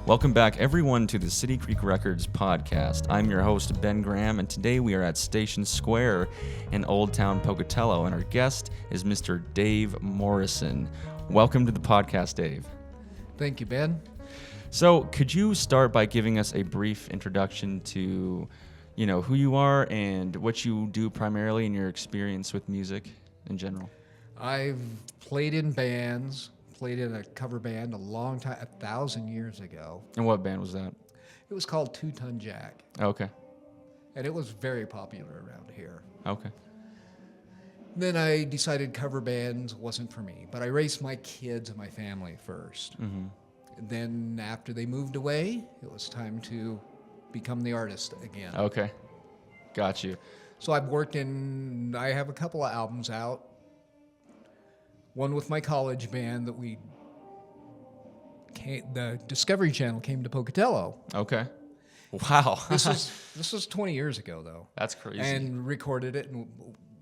Welcome back, everyone, to the City Creek Records podcast. I'm your host, Ben Graham, and today we are at Station Square in Old Town Pocatello, and our guest is Mr. Dave Morrison. Welcome to the podcast, Dave. Thank you, Ben. So, could you start by giving us a brief introduction to, who you are and what you do primarily in your experience with music in general? I've played in bands. Played in a cover band a long time, 1,000 years ago. And what band was that? It was called Two Ton Jack. Okay. And it was very popular around here. Okay. Then I decided cover bands wasn't for me, but I raised my kids and my family first. Mm-hmm. And then after they moved away, it was time to become the artist again. Okay. Got you. So I have a couple of albums out. One with my college band that the Discovery Channel came to Pocatello. Okay. Wow. This was 20 years ago, though. That's crazy. And recorded it, and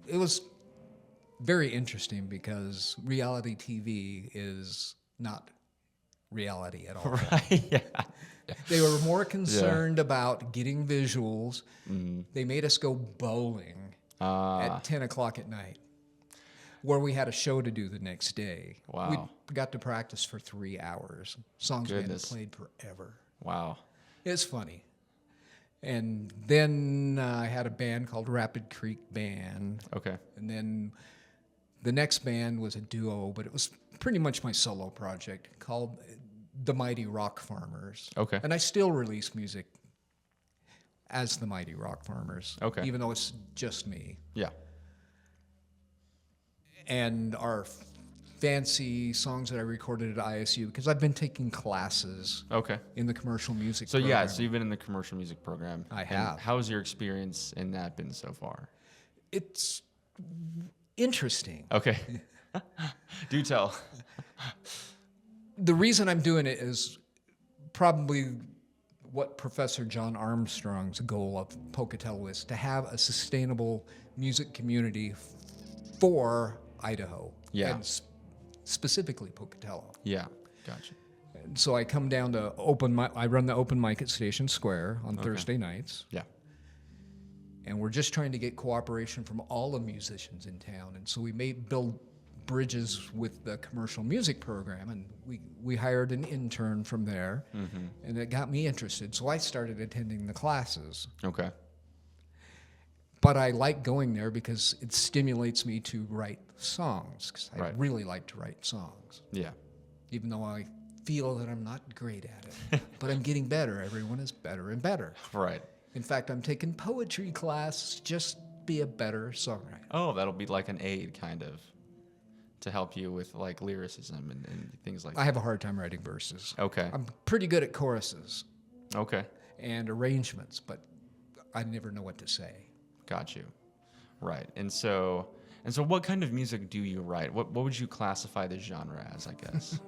it was very interesting because reality TV is not reality at all. Right, yeah. They were more concerned about getting visuals. Mm-hmm. They made us go bowling at 10 o'clock at night, where we had a show to do the next day. Wow. We got to practice for 3 hours. Songs we hadn't played forever. Wow. It's funny. And then I had a band called Rapid Creek Band. Okay. And then the next band was a duo, but it was pretty much my solo project called The Mighty Rock Farmers. Okay. And I still release music as The Mighty Rock Farmers. Okay. Even though it's just me. Yeah. And our fancy songs that I recorded at ISU, because I've been taking classes in the commercial music program. Yeah, so you've been in the commercial music program. I have. And how's your experience in that been so far? It's interesting. Okay. Do tell. The reason I'm doing it is probably what Professor John Armstrong's goal of Pocatello is, to have a sustainable music community for Idaho, and specifically Pocatello. Yeah, gotcha. And so I come down to I run the open mic at Station Square on Thursday nights. Yeah. And we're just trying to get cooperation from all the musicians in town. And so we may build bridges with the commercial music program, and we hired an intern from there, and it got me interested. So I started attending the classes. Okay. But I like going there because it stimulates me to write songs, because I really like to write songs. Yeah. Even though I feel that I'm not great at it. But I'm getting better. Everyone is better and better. Right. In fact, I'm taking poetry class just be a better songwriter. Oh, that'll be like an aid, kind of, to help you with like lyricism and things like that. I have a hard time writing verses. Okay. I'm pretty good at choruses. Okay. And arrangements, but I never know what to say. Got you. Right. And so what kind of music do you write? What would you classify the genre as, I guess?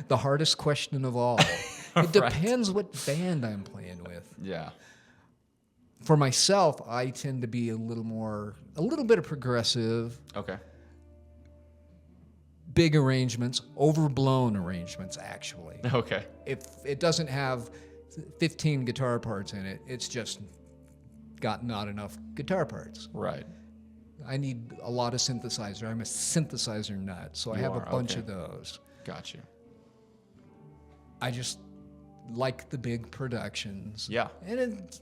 The hardest question of all. It depends what band I'm playing with. Yeah. For myself, I tend to be a little bit of progressive. Okay. Big arrangements, overblown arrangements, actually. Okay. If it doesn't have 15 guitar parts in it, it's just got not enough guitar parts. Right. I need a lot of synthesizer. I'm a synthesizer nut, so I have a bunch of those. Got you. I just like the big productions. Yeah. And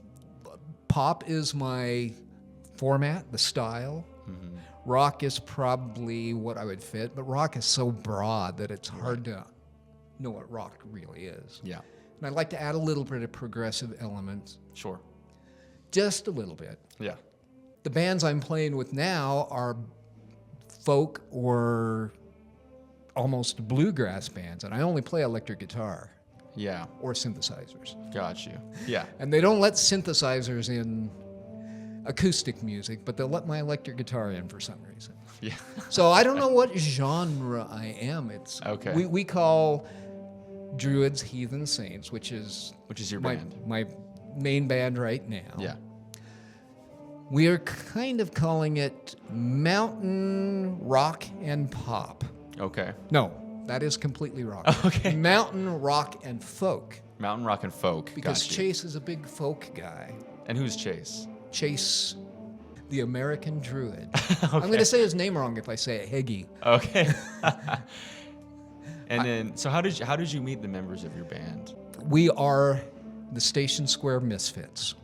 pop is my format, the style. Mm-hmm. Rock is probably what I would fit, but rock is so broad that it's hard to know what rock really is. Yeah. And I like to add a little bit of progressive elements. Sure. Just a little bit. Yeah. The bands I'm playing with now are folk or almost bluegrass bands, and I only play electric guitar. Yeah. Or synthesizers. Got you. Yeah. And they don't let synthesizers in acoustic music, but they'll let my electric guitar in for some reason. Yeah. So I don't know what genre I am. It's okay. We call Druids Heathens, Saints, which is your band. My main band right now. Yeah. We are kind of calling it mountain rock and pop. Okay. No, that is completely rock. Okay. Mountain rock and folk. Mountain rock and folk. Because Got you. Chase is a big folk guy. And who's Chase? Chase, the American Druid. Okay. I'm going to say his name wrong if I say it, Heggie. Okay. And then, so how did you meet the members of your band? We are the Station Square Misfits.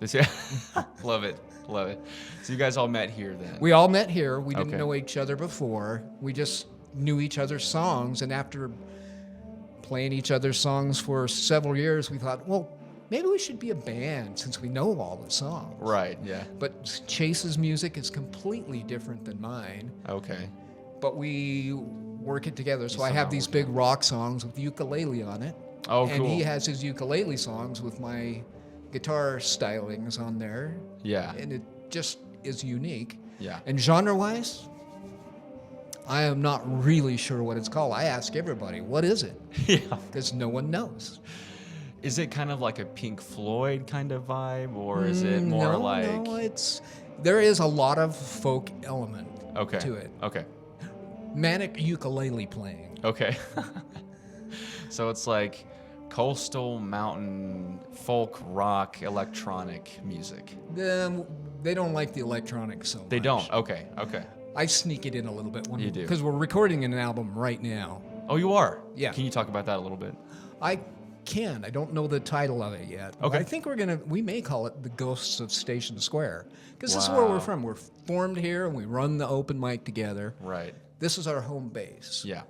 Love it. Love it. So you guys all met here then? We all met here. We didn't Okay. know each other before. We just knew each other's songs. And after playing each other's songs for several years, we thought, well, maybe we should be a band since we know all the songs. Right, yeah. But Chase's music is completely different than mine. Okay. But we work it together. So I somehow have these work big rock songs with ukulele on it. Oh, And cool. he has his ukulele songs with my guitar stylings on there. Yeah. And it just is unique. Yeah. And genre-wise, I am not really sure what it's called. I ask everybody, what is it? Yeah. Because no one knows. Is it kind of like a Pink Floyd kind of vibe, or is it more like? No, there is a lot of folk element Okay. to it. Okay. Manic ukulele playing. Okay. So it's like coastal mountain folk rock electronic music. They don't like the electronic so much. They don't. Okay. Okay. I sneak it in a little bit You do. because we're recording an album right now. Oh, you are? Yeah. Can you talk about that a little bit? I can. I don't know the title of it yet. Okay. I think we may call it The Ghosts of Station Square because this is where we're Wow. from. We're formed here and we run the open mic together. Right. This is our home base. Yeah.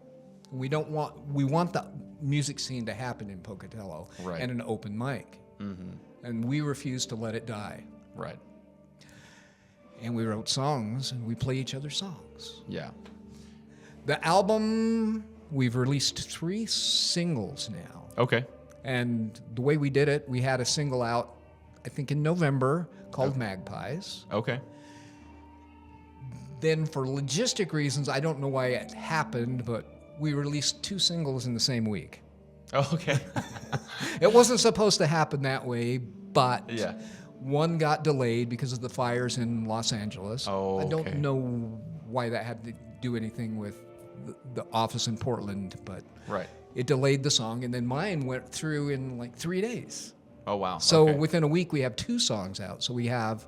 We want the music scene to happen in Pocatello Right. and an open mic. Mm-hmm. And we refuse to let it die. Right. And we wrote songs and we play each other's songs. Yeah. The album, we've released 3 singles now. Okay. And the way we did it, we had a single out, I think in November, called Magpies. Okay. Then for logistic reasons, I don't know why it happened, but we released 2 singles in the same week. Oh, okay. It wasn't supposed to happen that way, but Yeah. one got delayed because of the fires in Los Angeles. Oh, I okay. don't know why that had to do anything with the office in Portland, but Right. it delayed the song, and then mine went through in like 3 days. Oh, wow. So Okay. within a week, we have 2 songs out. So we have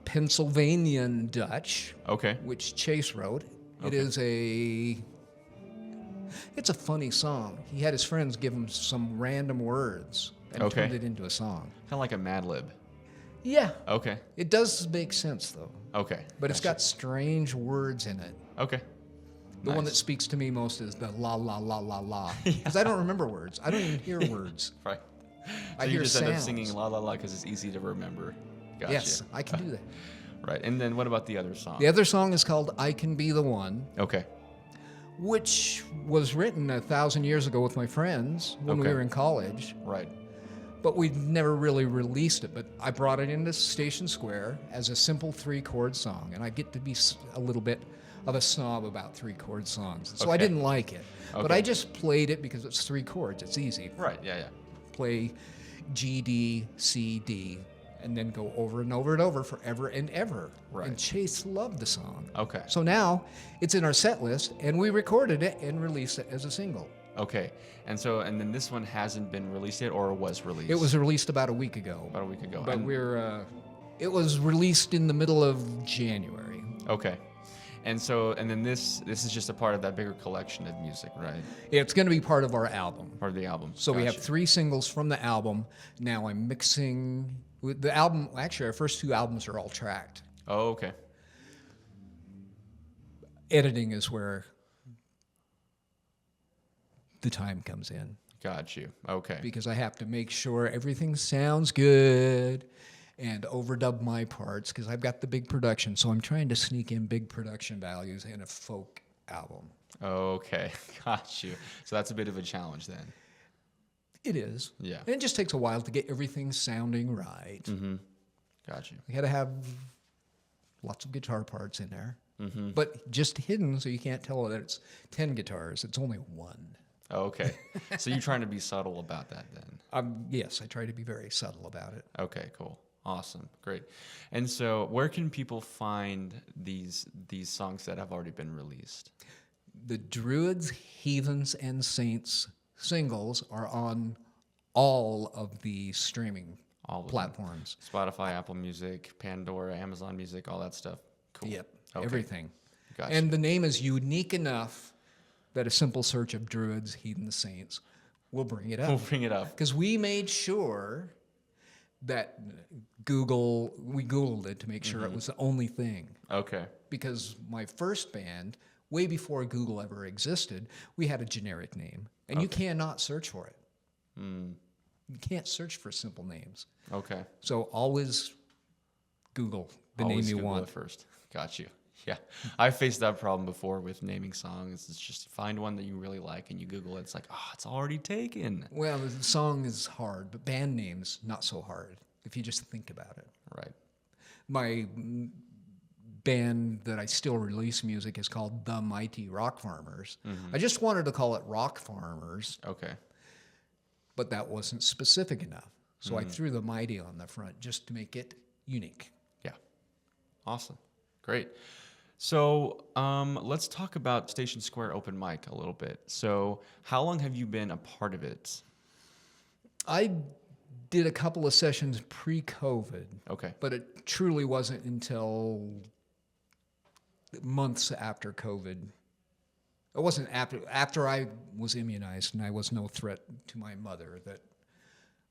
Pennsylvanian Dutch, Okay. which Chase wrote. Okay. It's a funny song. He had his friends give him some random words and Okay. turned it into a song. Kind of like a Mad Lib. Yeah, Okay. it does make sense though. Okay. But it's got strange words in it. Okay. The one Nice. that speaks to me most is the la la la la la. Because I don't remember words. I don't even hear words. Right. I So you hear just end up sounds. singing La La La because it's easy to remember. Gotcha. Yes, I can do that. Right. And then what about the other song? The other song is called I Can Be the One, Okay. which was written 1,000 years ago with my friends when we Okay. were in college. Right. But we never really released it. But I brought it into Station Square as a simple 3-chord song, and I get to be a little bit of a snob about 3-chord songs. So I Okay. didn't like it. But Okay. I just played it because it's 3 chords. It's easy. Right. Yeah. Yeah. Play G, D, C, D, and then go over and over and over forever and ever. Right. And Chase loved the song. Okay. So now it's in our set list, and we recorded it and released it as a single. Okay. And then this one hasn't been released yet, or was released? It was released about a week ago. about a week ago. But And- it was released in the middle of January. Okay. And then this is just a part of that bigger collection of music, right? It's going to be part of our album. Part of the album. So we have Gotcha. 3 singles from the album. Now I'm mixing with the album. Actually, our first 2 albums are all tracked. Oh, okay. Editing is where the time comes in Got you. Okay. because I have to make sure everything sounds good and overdub my parts because I've got the big production. So I'm trying to sneak in big production values in a folk album. Okay. Got you. So that's a bit of a challenge then. It is. Yeah. And it just takes a while to get everything sounding right. Mm-hmm. Got you. You got to have lots of guitar parts in there, Mm-hmm. but just hidden so you can't tell that it's 10 guitars. It's only 1. Okay. So you're trying to be subtle about that then. Yes, I try to be very subtle about it. Okay, cool. Awesome. Great. And so where can people find these songs that have already been released? The Druids, Heathens, and Saints singles are on all of the streaming All of them. platforms. Spotify, Apple Music, Pandora, Amazon Music, all that stuff. Cool. Yep, Okay. everything. Gotcha. And the name is unique enough that a simple search of Druids, Heathens, Saints will bring it We'll up. bring it up. Because we made sure that we Googled it to make sure it was the only thing. Okay. Because my first band, way before Google ever existed, we had a generic name. And you cannot search for it. You can't search for simple names. Okay. So always Google the Always name you Google want. it first. Got you. Yeah. I faced that problem before with naming songs. It's just find one that you really like and you Google it. It's like, oh, it's already taken. Well, the song is hard, but band names, not so hard, if you just think about it. Right. My band that I still release music is called The Mighty Rock Farmers. I just wanted to call it Rock Farmers, Okay. but that wasn't specific enough. So I threw the Mighty on the front just to make it unique. Yeah. Awesome. Great. So let's talk about Station Square Open Mic a little bit. So how long have you been a part of it? I did a couple of sessions pre-COVID, Okay. but it truly wasn't until months after COVID. It wasn't after I was immunized and I was no threat to my mother that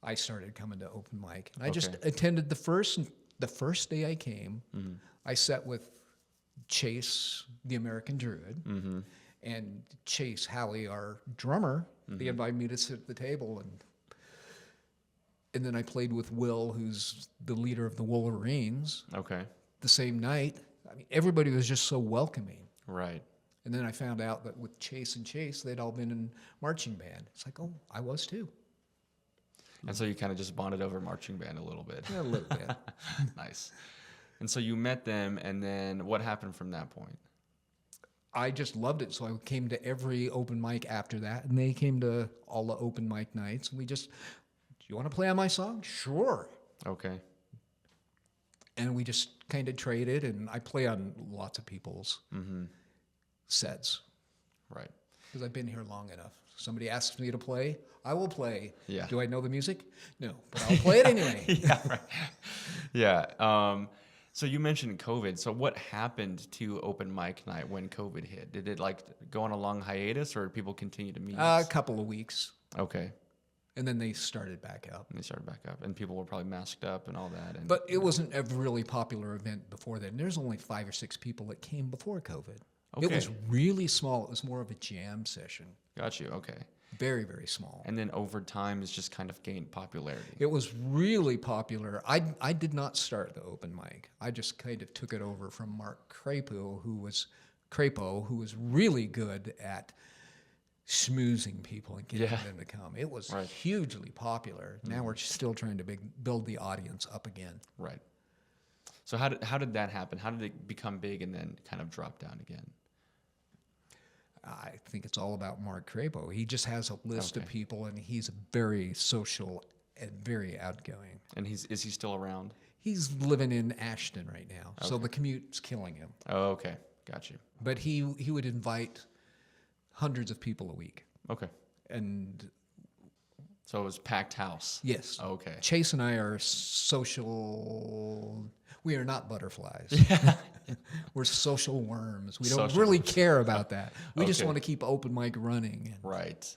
I started coming to open mic. And I just attended the first day I came. I sat with Chase, the American Druid, and Chase Halley, our drummer. They invited me to sit at the table, and then I played with Will, who's the leader of the Wolverines, Okay. the same night. I mean, everybody was just so welcoming. Right. And then I found out that with Chase and Chase, they'd all been in marching band. It's like, oh, I was too. And so you kind of just bonded over marching band a little bit. Yeah, a little bit. Nice. And so you met them, and then what happened from that point? I just loved it. So I came to every open mic after that, and they came to all the open mic nights. And we just, do you want to play on my song? Sure. Okay. And we just kind of traded, and I play on lots of people's sets Right. because I've been here long enough. Somebody asks me to play, I will play. Yeah. Do I know the music? No, but I'll play it anyway. Yeah. Right. Yeah. So you mentioned COVID. So what happened to open mic night when COVID hit? Did it like go on a long hiatus, or did people continue to meet? A couple of weeks, Okay. and then they started back up. And they started back up, and people were probably masked up and all that. And But it wasn't a really popular event before then. There's only 5 or 6 people that came before COVID. It Okay. was really small. It was more of a jam session. got you. Okay. Very, very small. And then over time, it's just kind of gained popularity. It was really popular. I did not start the open mic. I just kind of took it over from Mark Crapo, who was really good at schmoozing people and getting them to come. It was hugely popular. Now we're still trying to build the audience up again. Right. So how did that happen? How did it become big and then kind of drop down again? I think it's all about Mark Crapo. He just has a list of people, and he's very social and very outgoing. And is he still around? He's living in Ashton right now, so the commute's killing him. Oh, okay. Got you. But he would invite hundreds of people a week. Okay. And So it was packed house. yes, Okay. Chase and I are social. We are not butterflies. We're social worms. We don't Social really worms. care about that. We just Okay. want to keep open mic running and Right.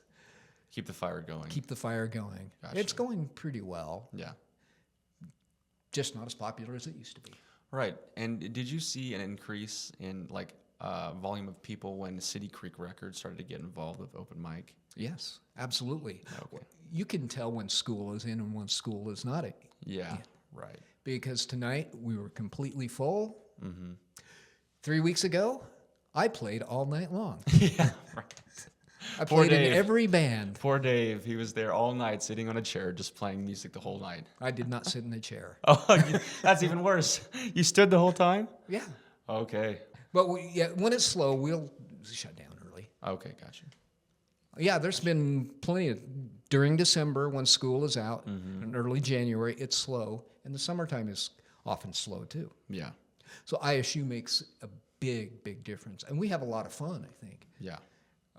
Keep the fire going. keep the fire going. Gotcha. It's going pretty well, Yeah. just not as popular as it used to be. Right. And did you see an increase in like volume of people when City Creek Records started to get involved with open mic? Yes, absolutely. Okay. You can tell when school is in and when school is not in. Yeah. Right. Because tonight we were completely full. 3 weeks ago, I played all night long. Yeah. Right. I Poor played in Dave. every band. Poor Dave. He was there all night, sitting on a chair, just playing music the whole night. I did not sit in a chair. Oh, that's even worse. You stood the whole time? Yeah. Okay. But when it's slow, we'll shut down early. Okay, gotcha. Yeah, there's been plenty of, during December when school is out, and early January, it's slow. And the summertime is often slow too. Yeah. So ISU makes a big, big difference. And we have a lot of fun, I think. Yeah.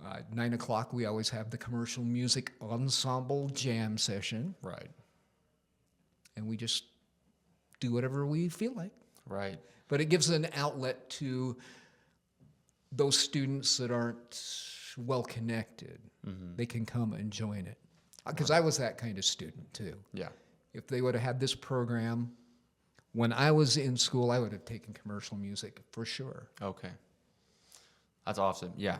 At 9 o'clock, we always have the commercial music ensemble jam session, Right. and we just do whatever we feel like. Right. But it gives an outlet to those students that aren't well connected. They can come and join it. Because I was that kind of student too. Yeah. If they would have had this program when I was in school, I would have taken commercial music for sure. Okay. That's awesome. Yeah.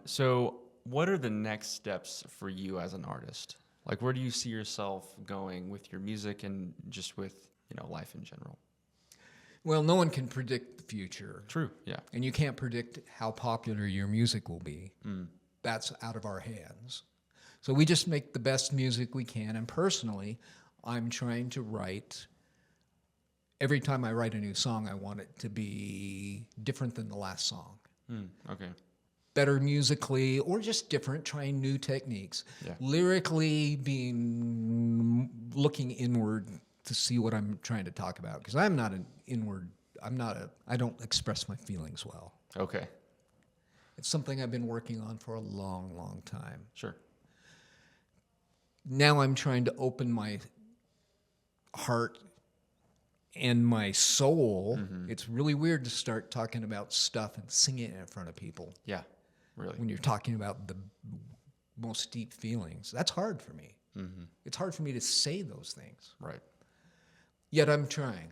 So what are the next steps for you as an artist? Like, where do you see yourself going with your music and just with, life in general? Well, no one can predict the future. True. Yeah. And you can't predict how popular your music will be. That's out of our hands. So we just make the best music we can. And personally, I'm trying to write, every time I write a new song, I want it to be different than the last song. Okay. Better musically, or just different, trying new techniques. Yeah. Lyrically, looking inward to see what I'm trying to talk about. Because I'm not an inward, I don't express my feelings well. Okay. It's something I've been working on for a long, long time. Sure. Now I'm trying to open my heart and my soul. It's really weird to start talking about stuff and singing it in front of people Yeah. Really. when you're talking about the most deep feelings. That's hard for me. It's hard for me to say those things. Right. Yet I'm trying.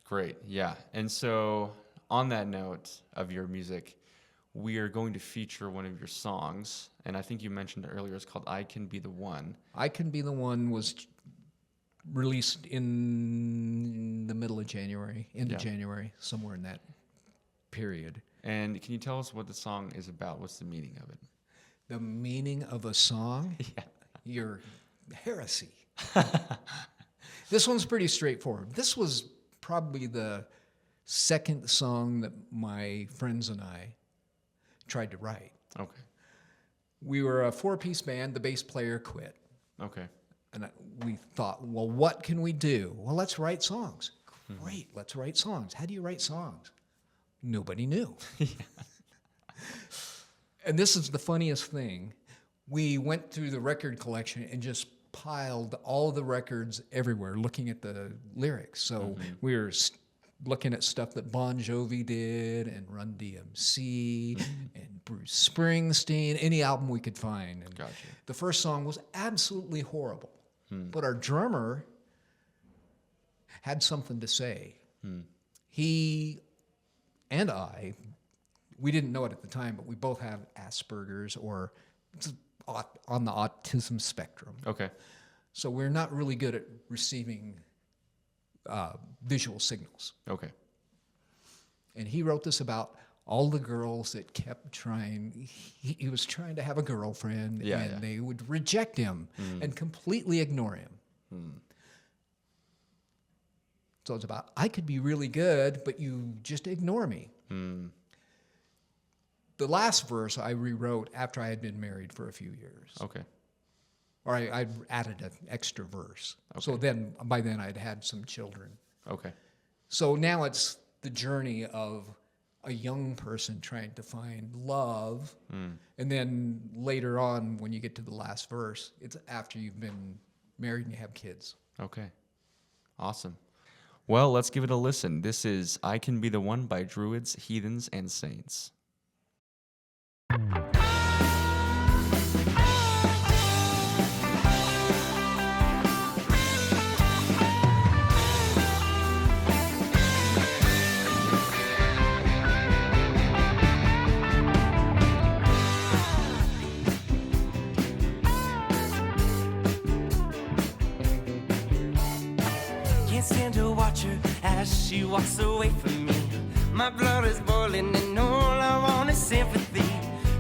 Great. Yeah. And so on that note of your music, we are going to feature one of your songs. And I think you mentioned it earlier. It's called I Can Be the One. I Can Be the One was released in the middle of January, end of January, somewhere in that period. And can you tell us what the song is about? What's the meaning of it? The meaning of a song? Yeah. Your heresy. This one's pretty straightforward. This was probably the second song that my friends and I tried to write. Okay. We were a four-piece band. The bass player quit. Okay. And we thought, well, what can we do? Well, let's write songs. Great, let's write songs. How do you write songs? Nobody knew. And this is the funniest thing. We went through the record collection and just piled all the records everywhere, looking at the lyrics. So we were looking at stuff that Bon Jovi did and Run DMC and Bruce Springsteen, any album we could find. And Gotcha. the first song was absolutely horrible. But our drummer had something to say. He and I, we didn't know it at the time, but we both have Asperger's or on the autism spectrum. Okay. So we're not really good at receiving visual signals. Okay. And he wrote this about all the girls that kept trying. He was trying to have a girlfriend, and they would reject him and completely ignore him. So it's about, I could be really good, but you just ignore me. The last verse I rewrote after I had been married for a few years. Okay. Or I added an extra verse. So then, by then I'd had some children. Okay. So now it's the journey of a young person trying to find love. And then later on, when you get to the last verse, it's after you've been married and you have kids. Okay. Awesome. Well, let's give it a listen. This is I Can Be the One by Druids, Heathens, and Saints. Can't stand to watch her as she walks away from me. My blood is boiling and all I want is sympathy.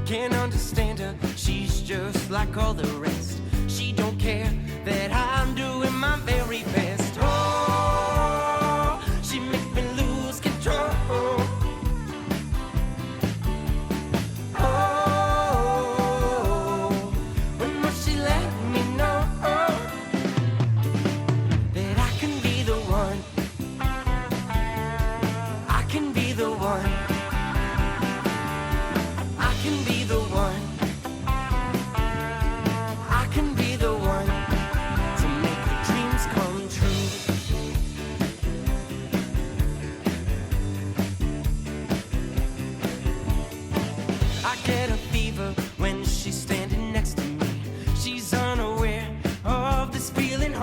Can't understand her, she's just like all the rest. She don't care that I'm doing my very best. Oh, she makes me lose control. Oh, when will she let me know that I can be the one? I can be the one.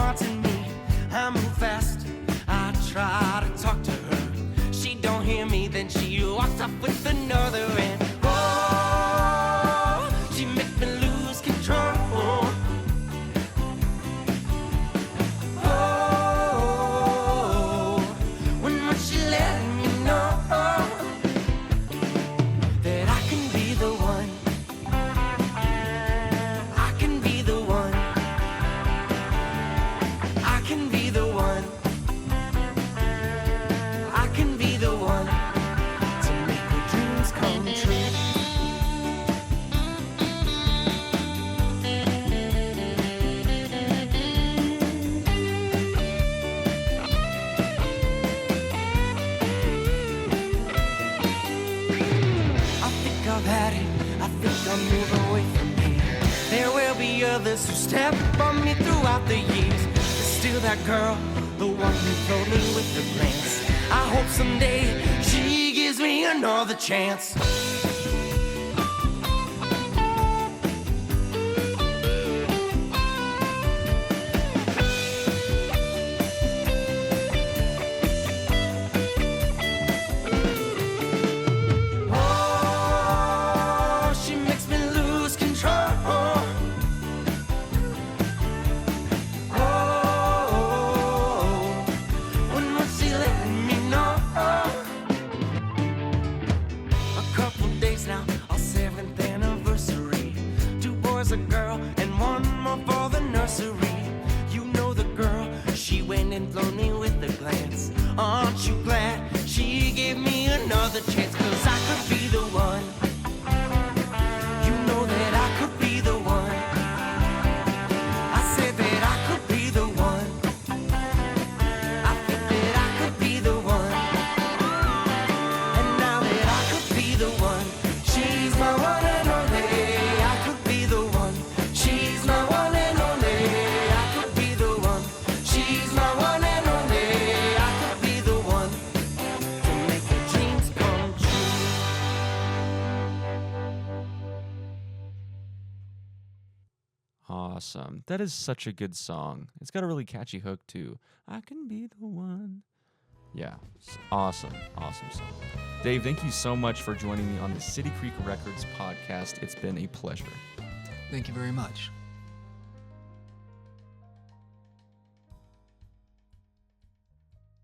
wanting me. I move fast, I try to talk to her. She don't hear me, then she walks off with another. And oh, she makes me lose control. Oh, when she let me know that I can be the one. I can be the one. I can be the one. I can be the one to make her dreams come true. I think I've had it. I think I'll move away from here. There will be others who step on me throughout the years. But still that girl, the one who told me with the glance. I hope someday she gives me another chance. Oh, she makes me lose control. Oh, when was she letting me know? A couple days now, our 7th anniversary. 2 boys, a girl, and 1 more for the nursery. You know the girl, she went and flown me with a glance. Aren't you glad she gave me another chance? 'Cause I could be the one. You know that I could be the one. I said that I could be the one. I think that I could be the one. And now that I could be the one, she's my one and only. I could be the one. She's my one and only. I could be the one. She's my one and only. I could be the one to make her dreams come true. Awesome. That is such a good song. It's got a really catchy hook too. I can be the one. Yeah, awesome song. Dave, thank you so much for joining me on the City Creek Records podcast. It's been a pleasure. Thank you very much.